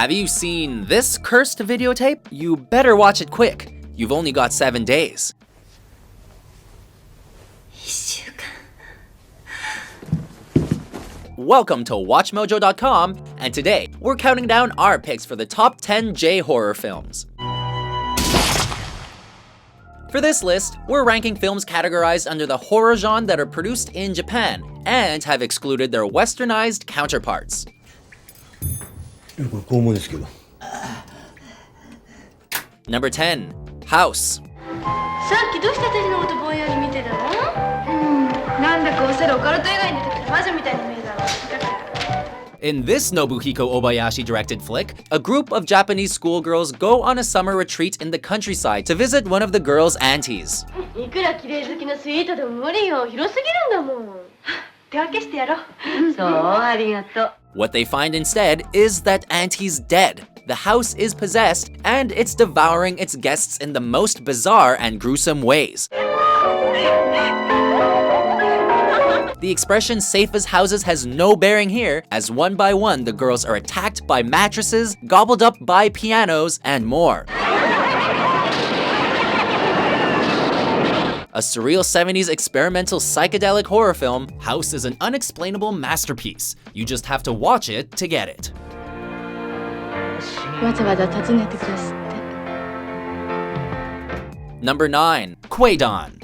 Have you seen this cursed videotape? You better watch it quick. You've only got 7 days. Welcome to WatchMojo.com, and today we're counting down our picks for the top 10 J-horror films. For this list, we're ranking films categorized under the horror genre that are produced in Japan and have excluded their westernized counterparts. Number 10. House. In this Nobuhiko Obayashi-directed flick, a group of Japanese schoolgirls go on a summer retreat in the countryside to visit one of the girls' aunties. What they find instead is that auntie's dead. The house is possessed, and it's devouring its guests in the most bizarre and gruesome ways. The expression "safe as houses" has no bearing here, as one by one the girls are attacked by mattresses, gobbled up by pianos, and more. A surreal 70s experimental psychedelic horror film, House is an unexplainable masterpiece. You just have to watch it to get it. Number 9. Quaidon.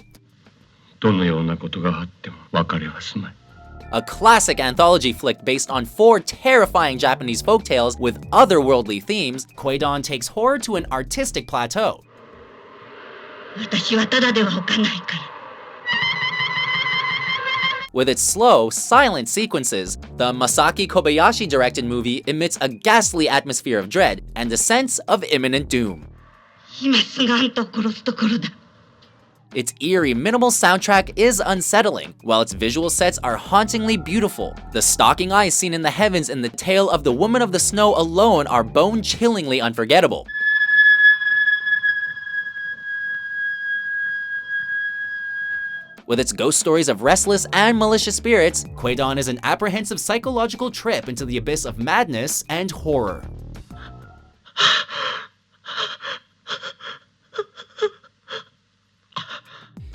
A classic anthology flick based on 4 terrifying Japanese folktales with otherworldly themes, Quaidon takes horror to an artistic plateau. With its slow, silent sequences, the Masaki Kobayashi-directed movie emits a ghastly atmosphere of dread and a sense of imminent doom. Its eerie, minimal soundtrack is unsettling, while its visual sets are hauntingly beautiful. The stalking eyes seen in the heavens in the tale of the Woman of the Snow alone are bone-chillingly unforgettable. With its ghost stories of restless and malicious spirits, Quaidon is an apprehensive psychological trip into the abyss of madness and horror.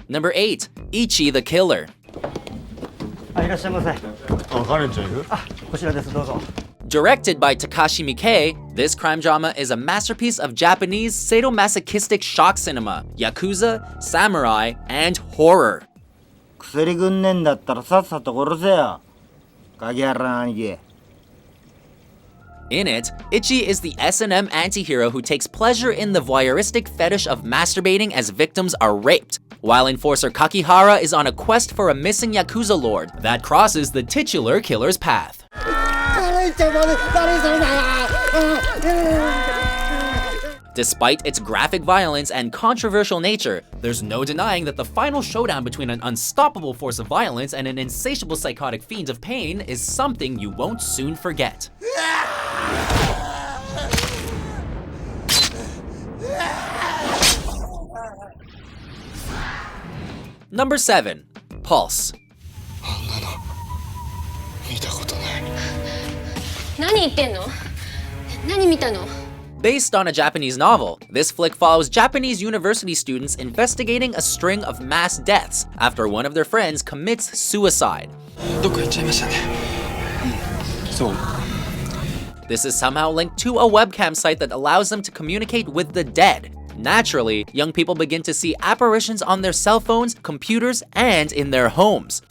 Number 8. Ichi the Killer. Directed by Takashi Miike, this crime drama is a masterpiece of Japanese sadomasochistic shock cinema, yakuza, samurai, and horror. In it, Ichi is the S&M anti-hero who takes pleasure in the voyeuristic fetish of masturbating as victims are raped, while Enforcer Kakihara is on a quest for a missing Yakuza lord that crosses the titular killer's path. Despite its graphic violence and controversial nature, there's no denying that the final showdown between an unstoppable force of violence and an insatiable psychotic fiend of pain is something you won't soon forget. Number 7. Pulse. Based on a Japanese novel, this flick follows Japanese university students investigating a string of mass deaths after one of their friends commits suicide. This is somehow linked to a webcam site that allows them to communicate with the dead. Naturally, young people begin to see apparitions on their cell phones, computers, and in their homes.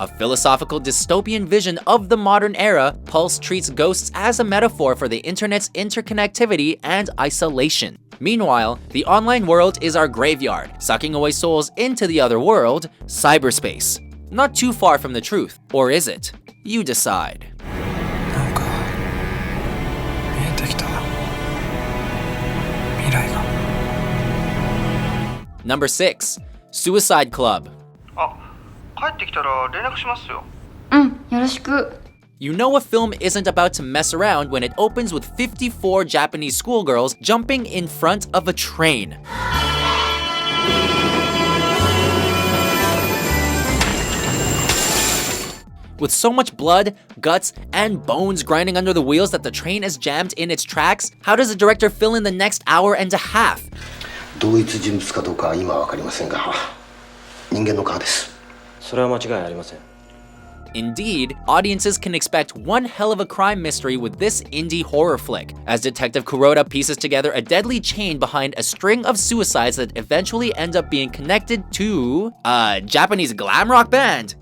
A philosophical dystopian vision of the modern era, Pulse treats ghosts as a metaphor for the internet's interconnectivity and isolation. Meanwhile, the online world is our graveyard, sucking away souls into the other world, cyberspace. Not too far from the truth, or is it? You decide. Number 6. Suicide Club. You know a film isn't about to mess around when it opens with 54 Japanese schoolgirls jumping in front of a train. With so much blood, guts, and bones grinding under the wheels that the train is jammed in its tracks, how does the director fill in the next hour and a half? 同一人物かどうかは今は分かりませんが、人間の皮です。それは間違いありません。 Indeed, audiences can expect one hell of a crime mystery with this indie horror flick, as Detective Kuroda pieces together a deadly chain behind a string of suicides that eventually end up being connected to a Japanese glam rock band.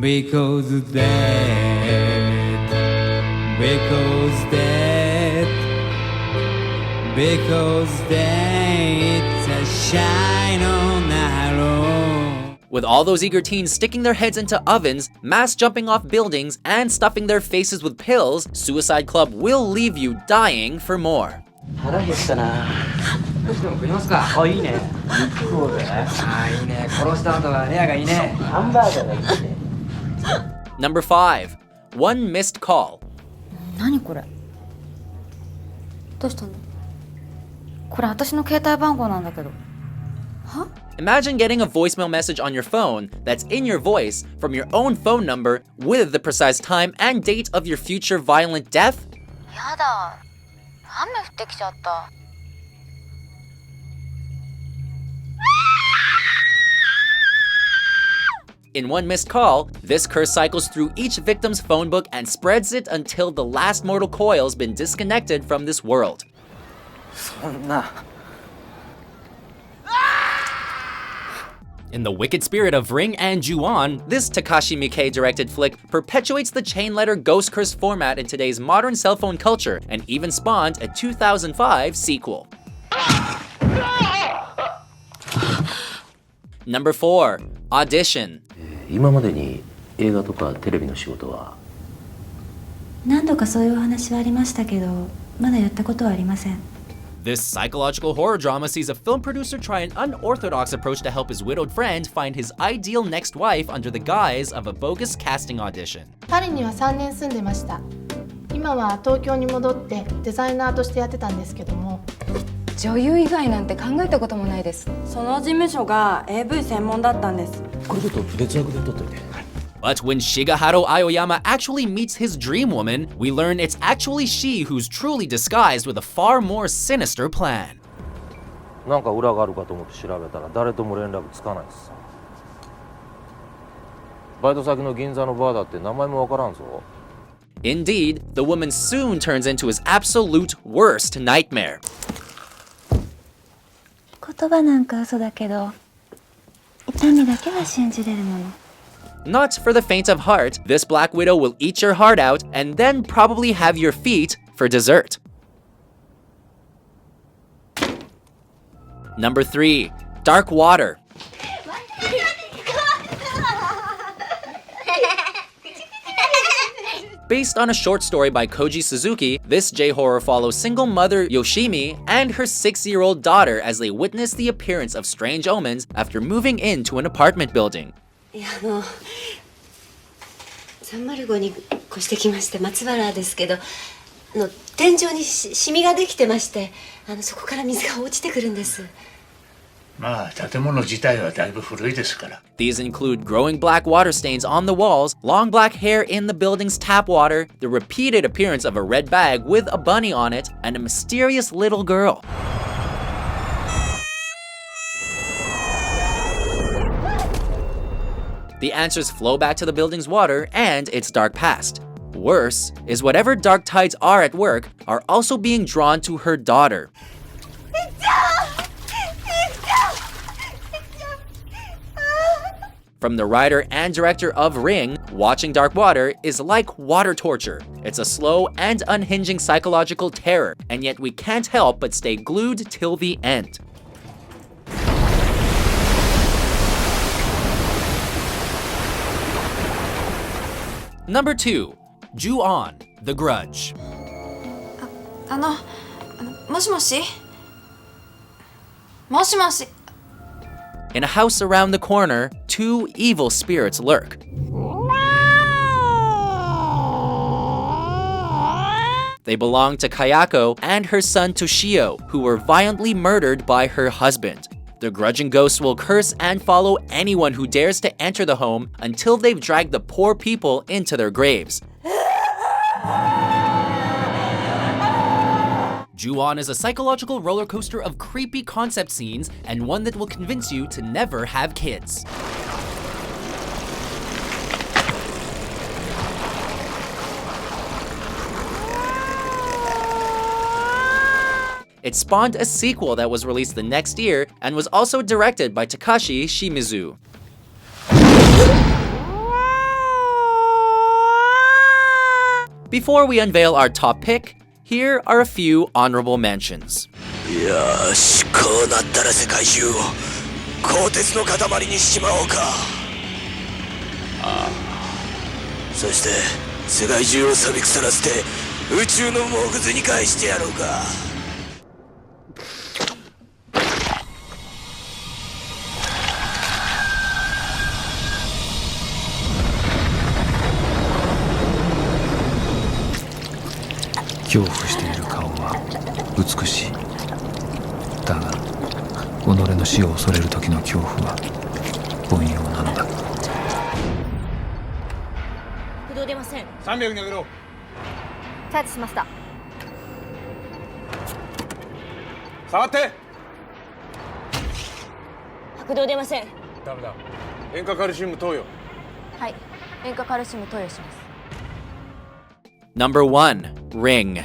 Because dead, because dead, because dead, it's a shine on the road. With all those eager teens sticking their heads into ovens, mass jumping off buildings, and stuffing their faces with pills, Suicide Club will leave you dying for more. Number 5. One Missed Call. 何これどうしたのこれ私の携帯番号なんだけどは Imagine getting a voicemail message on your phone that's in your voice from your own phone number with the precise time and date of your future violent death. やだ雨降ってきちゃった In One Missed Call, this curse cycles through each victim's phone book and spreads it until the last mortal coil's been disconnected from this world. そんな。 In the wicked spirit of Ring and Ju-on, this Takashi Miike-directed flick perpetuates the chain-letter ghost curse format in today's modern cell phone culture and even spawned a 2005 sequel. Number 4. Audition. 今までに映画とかテレビの仕事は何度かそういうお話はありましたけど、まだやったことはありません。 This psychological horror drama sees a film producer try an unorthodox approach to help his widowed friend find his ideal next wife under the guise of a bogus casting audition. パリには3年住んでました。今は東京に戻ってデザイナーとしてやってたんですけども。女優以外なんて考えたこともないです。その事務所が AV 専門だったんです。これちょっと別枠で撮っといて。 But when Shigeharu Aoyama actually meets his dream woman, we learn it's actually she who's truly disguised with a far more sinister plan. なんか裏があるかと思って調べたら誰とも連絡つかないです。バイト先の銀座のバーだって名前もわからんぞ。 Indeed, the woman soon turns into his absolute worst nightmare. 言葉なんか嘘だけど、痛みだけは信じれるもの。 Not for the faint of heart, this Black Widow will eat your heart out and then probably have your feet for dessert. Number 3. Dark Water. Based on a short story by Koji Suzuki, this J-horror follows single mother Yoshimi and her 6-year-old daughter as they witness the appearance of strange omens after moving into an apartment building. いや305に越してきまして松原ですけど、天井にシミができてまして、そこから水が落ちてくるんです。まあ建物自体はだいぶ古いですから。 These include growing black water stains on the walls, long black hair in the building's tap water, the repeated appearance of a red bag with a bunny on it, and a mysterious little girl. The answers flow back to the building's water and its dark past. Worse is whatever dark tides are at work are also being drawn to her daughter. From the writer and director of Ring, watching Dark Water is like water torture. It's a slow and unhinging psychological terror, and yet we can't help but stay glued till the end. Number 2. Ju-on, The Grudge. もしもしもしもし In a house around the corner, two evil spirits lurk. They belong to Kayako and her son Toshio, who were violently murdered by her husband. The grudging ghosts will curse and follow anyone who dares to enter the home until they've dragged the poor people into their graves. Ju-on is a psychological roller coaster of creepy concept scenes and one that will convince you to never have kids. It spawned a sequel that was released the next year and was also directed by Takashi Shimizu. Before we unveil our top pick, here are a few honorable mentions. よーし、こうなったら世界中を鋼鉄の塊にしちまおうか。そして世界中を錆び腐らせて宇宙のモグズに返してやろうか。恐怖している顔は美しい。だが己の死を恐れる時の恐怖は凡庸なのだ。駆動出ません。300に上げろ。チャージしました。下がって。駆動出ません。ダメだ。塩化カルシウム投与。はい、塩化カルシウム投与します。Number 1. Ring.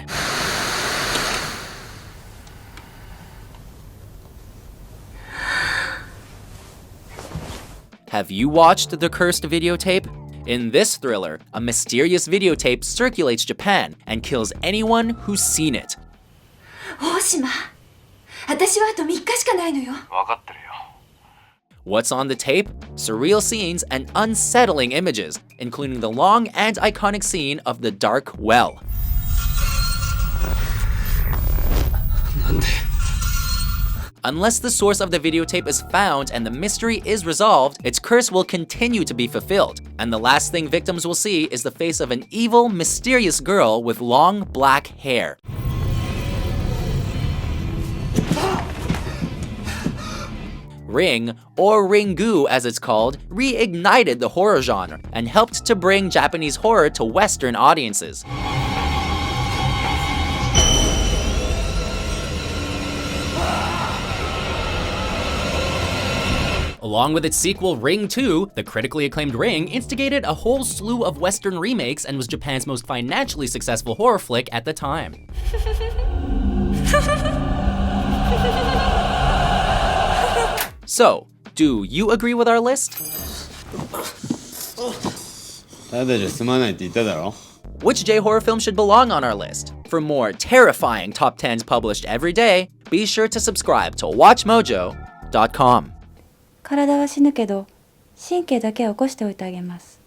Have you watched the cursed videotape? In this thriller, a mysterious videotape circulates Japan and kills anyone who's seen it. 大島、私はあと3日しかないのよ。分かってるよ。What's on the tape? Surreal scenes and unsettling images, including the long and iconic scene of the dark well. Unless the source of the videotape is found and the mystery is resolved, its curse will continue to be fulfilled, and the last thing victims will see is the face of an evil, mysterious girl with long black hair. Ring, or Ringu as it's called, reignited the horror genre and helped to bring Japanese horror to Western audiences. Along with its sequel, Ring 2, the critically acclaimed Ring instigated a whole slew of Western remakes and was Japan's most financially successful horror flick at the time. So, do you agree with our list? Which J-horror film should belong on our list? For more terrifying top 10s published every day, be sure to subscribe to WatchMojo.com. 体は死ぬけど神経だけは起こしておいてあげます。